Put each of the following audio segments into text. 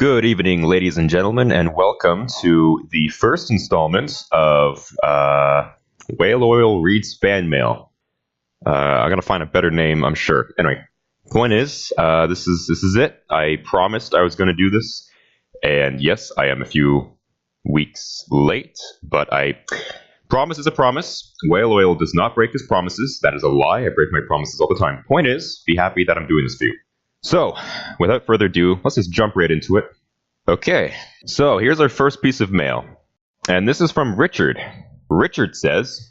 Good evening, ladies and gentlemen, and welcome to the first installment of Whale Oil Reads Fan Mail. I'm gonna find a better name, I'm sure. Anyway, point is, this is it. I promised I was gonna do this, and yes, I am a few weeks late, but promise is a promise. Whale Oil does not break his promises. That is a lie. I break my promises all the time. Point is, be happy that I'm doing this for you. So, without further ado, let's just jump right into it. Okay, so here's our first piece of mail. And this is from Richard. Richard says,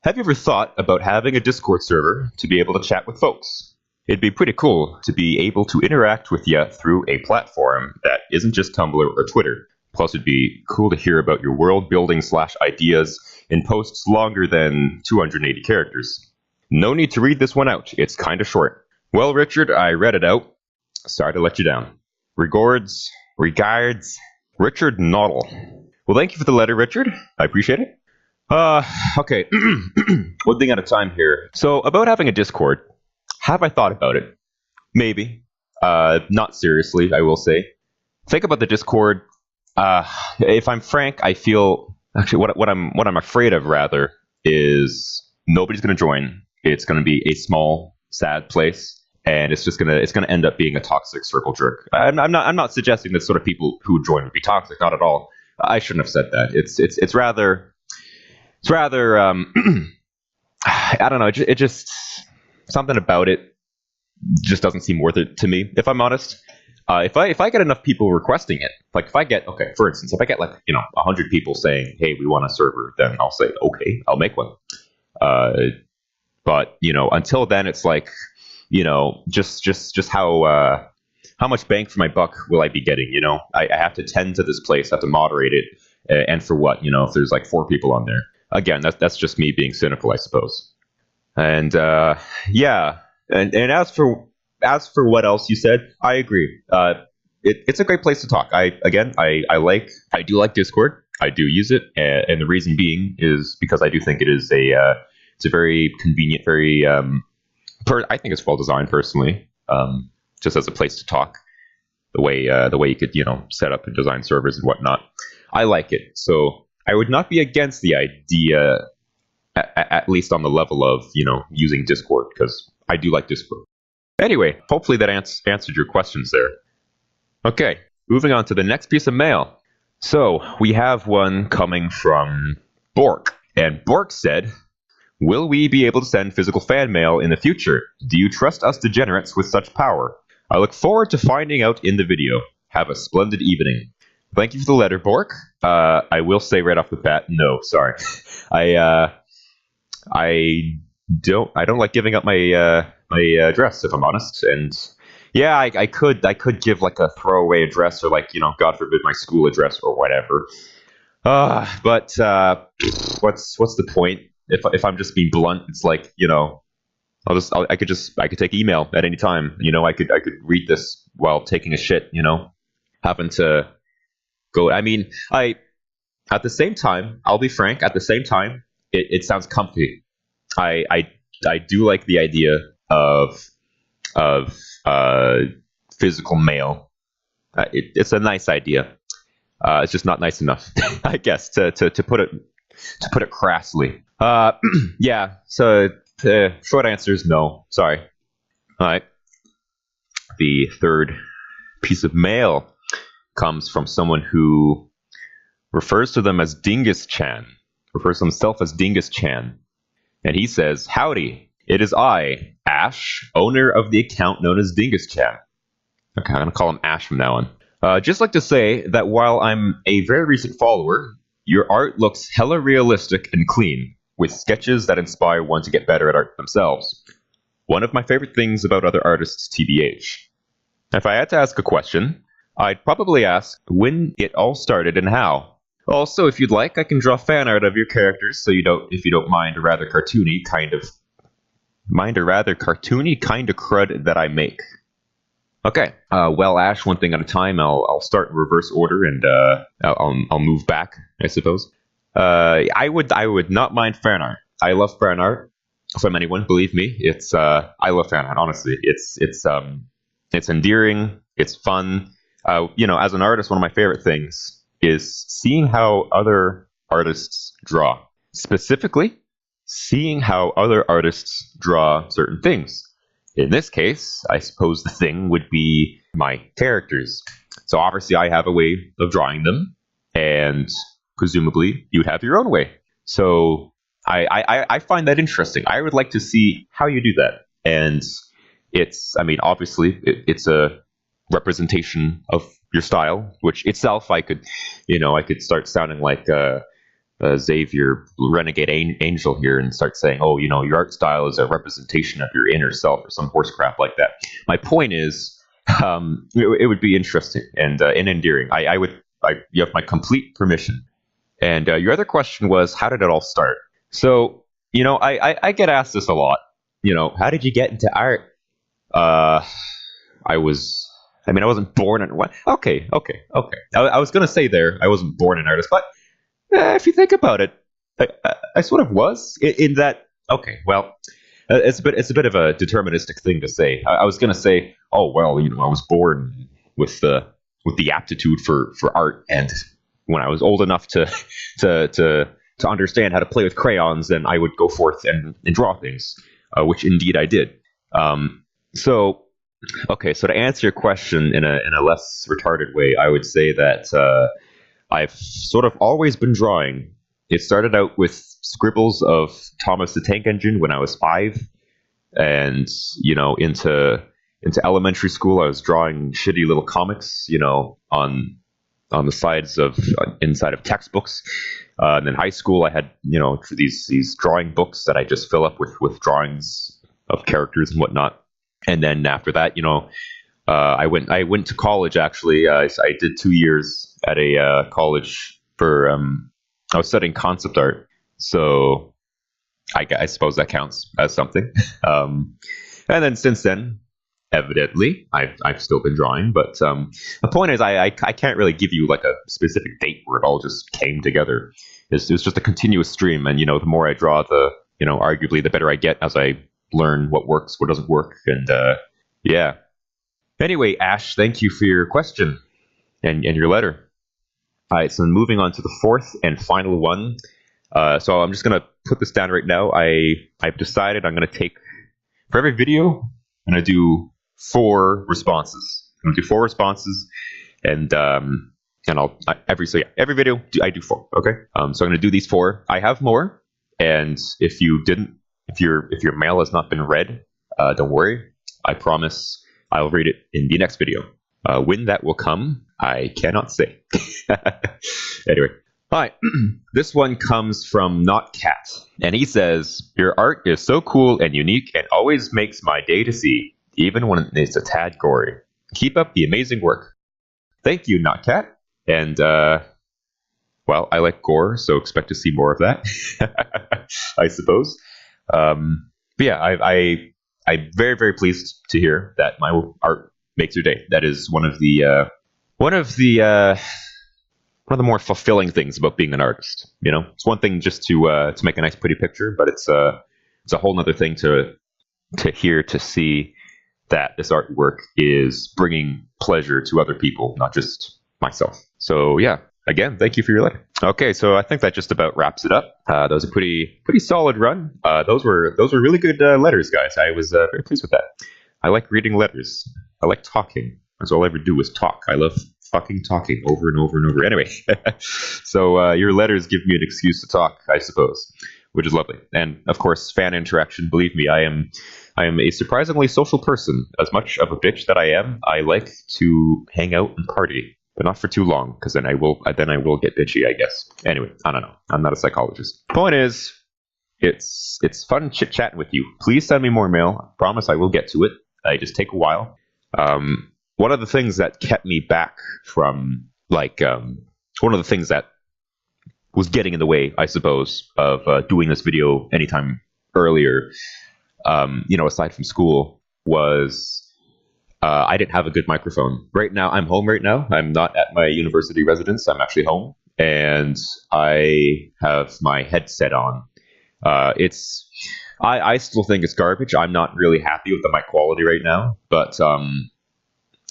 have you ever thought about having a Discord server to be able to chat with folks? It'd be pretty cool to be able to interact with you through a platform that isn't just Tumblr or Twitter. Plus, it'd be cool to hear about your world building / ideas in posts longer than 280 characters. No need to read this one out. It's kind of short. Well, Richard, I read it out. Sorry to let you down. Regards, Richard Noddle. Well, thank you for the letter, Richard. I appreciate it. Okay. One thing at a time here. So, about having a Discord, have I thought about it? Maybe. Not seriously, I will say. Think about the Discord. If I'm frank, I feel actually what I'm afraid of rather is nobody's going to join. It's going to be a small, sad place, and it's gonna end up being a toxic circle jerk. I'm not suggesting that sort of people who join would be toxic. Not at all. I shouldn't have said that. It's rather I don't know. It just something about it just doesn't seem worth it to me, if I'm honest. If I get enough people requesting it, like if I get, for instance, if I get 100 people saying, hey, we want a server, then I'll say, okay, I'll make one. But until then, it's like, just how much bang for my buck will I be getting? I have to tend to this place, have to moderate it, and for what? If there's 4 people on there. Again, that's just me being cynical, I suppose. And yeah, and as for what else you said, I agree. It's a great place to talk. I do like Discord. I do use it, and the reason being is because I do think it is it's a very convenient, very I think it's well designed personally, just as a place to talk. The way you could set up and design servers and whatnot, I like it. So I would not be against the idea, at least on the level of using Discord, because I do like Discord. Anyway, hopefully that answered your questions there. Okay, moving on to the next piece of mail. So we have one coming from Bork, and Bork said, will we be able to send physical fan mail in the future? Do you trust us degenerates with such power? I look forward to finding out in the video. Have a splendid evening. Thank you for the letter, Bork. I will say right off the bat, no, sorry. I don't like giving up my address, if I'm honest. And yeah, I could give a throwaway address or God forbid, my school address or whatever. But what's the point? If I'm just being blunt, it's I could take email at any time. I could read this while taking a shit. Having to go. I mean, at the same time, I'll be frank. At the same time, it sounds comfy. I do like the idea of physical mail. It's a nice idea. It's just not nice enough, I guess, to put it crassly. Yeah. So short answer is no. Sorry. All right. The third piece of mail comes from someone who refers to them as Dingus Chan. Refers to himself as Dingus Chan. And he says, howdy, it is I, Ash, owner of the account known as Dingus Chan. Okay, I'm going to call him Ash from now on. Just like to say that while I'm a very recent follower, your art looks hella realistic and clean, with sketches that inspire one to get better at art themselves. One of my favorite things about other artists, TBH. If I had to ask a question, I'd probably ask when it all started and how. Also, if you'd like, I can draw fan art of your characters, so if you don't mind a rather cartoony kind of crud that I make. Okay. Well, Ash, one thing at a time. I'll start in reverse order, and I'll move back, I suppose. I would not mind fan art. I love fan art from anyone. Believe me, I love fan art. Honestly, it's endearing. It's fun. as an artist, one of my favorite things is seeing how other artists draw. Specifically, seeing how other artists draw certain things. In this case, I suppose the thing would be my characters. So obviously I have a way of drawing them, and presumably you'd have your own way. So I find that interesting. I would like to see how you do that. And obviously it's a representation of your style, which itself I could start sounding like Xavier, Renegade Angel here, and start saying, oh, your art style is a representation of your inner self or some horse crap like that. My point is, it would be interesting and endearing. You have my complete permission. And your other question was, how did it all start? So, I get asked this a lot. How did you get into art? I wasn't born in what? Okay. I was gonna say there, I wasn't born an artist, but if you think about it, I sort of was in that. Okay, well, it's a bit of a deterministic thing to say. I was gonna say, oh well, I was born with the aptitude for art, and when I was old enough to understand how to play with crayons, then I would go forth and draw things, which indeed I did. So to answer your question in a less retarded way, I would say that I've sort of always been drawing. It started out with scribbles of Thomas the Tank Engine when I was 5, and into elementary school I was drawing shitty little comics, on the sides of inside of textbooks. And in high school I had these drawing books that I just fill up with drawings of characters and whatnot. And then after that, I went to college. Actually, I did 2 years at a college for. I was studying concept art, so I suppose that counts as something. And then since then, evidently, I've still been drawing. But the point is, I can't really give you like a specific date where it all just came together. It was just a continuous stream, and the more I draw, the arguably the better I get as I learn what works, what doesn't work, and yeah. Anyway, Ash, thank you for your question and your letter. All right, so moving on to the fourth and final one. So I'm just gonna put this down right now. I've decided I'm gonna take, for every video, I'm gonna do 4 responses. I'm gonna do 4 responses, and every video I do 4. Okay. So I'm gonna do these 4. I have more, and if your mail has not been read, don't worry. I promise I'll read it in the next video. When that will come, I cannot say. Anyway, hi. This one comes from Not Cat, and he says, "Your art is so cool and unique, and always makes my day to see, even when it's a tad gory. Keep up the amazing work." Thank you, Not Cat. And well, I like gore, so expect to see more of that. I suppose. But yeah, I'm very, very pleased to hear that my art makes your day. That is one of the more fulfilling things about being an artist. It's one thing just to make a nice, pretty picture, but it's a whole other thing to hear, to see that this artwork is bringing pleasure to other people, not just myself. So yeah. Again, thank you for your letter. Okay, so I think that just about wraps it up. That was a pretty solid run. Those were really good letters, guys. I was very pleased with that. I like reading letters. I like talking. That's all I ever do is talk. I love fucking talking over and over and over. Anyway, so your letters give me an excuse to talk, I suppose, which is lovely. And of course, fan interaction. Believe me, I am a surprisingly social person. As much of a bitch that I am, I like to hang out and party. But not for too long, because then I will get bitchy, I guess. Anyway, I don't know. I'm not a psychologist. Point is, it's fun chit-chatting with you. Please send me more mail. I promise I will get to it. I just take a while. One of the things that kept me back from, one of the things that was getting in the way, I suppose, of doing this video anytime earlier, aside from school, was I didn't have a good microphone. Right now, I'm home right now. I'm not at my university residence. I'm actually home. And I have my headset on. I still think it's garbage. I'm not really happy with the mic quality right now. But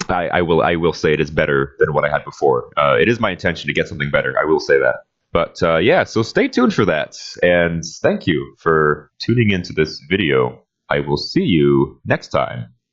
I will say it is better than what I had before. It is my intention to get something better. I will say that. But yeah, so stay tuned for that. And thank you for tuning into this video. I will see you next time.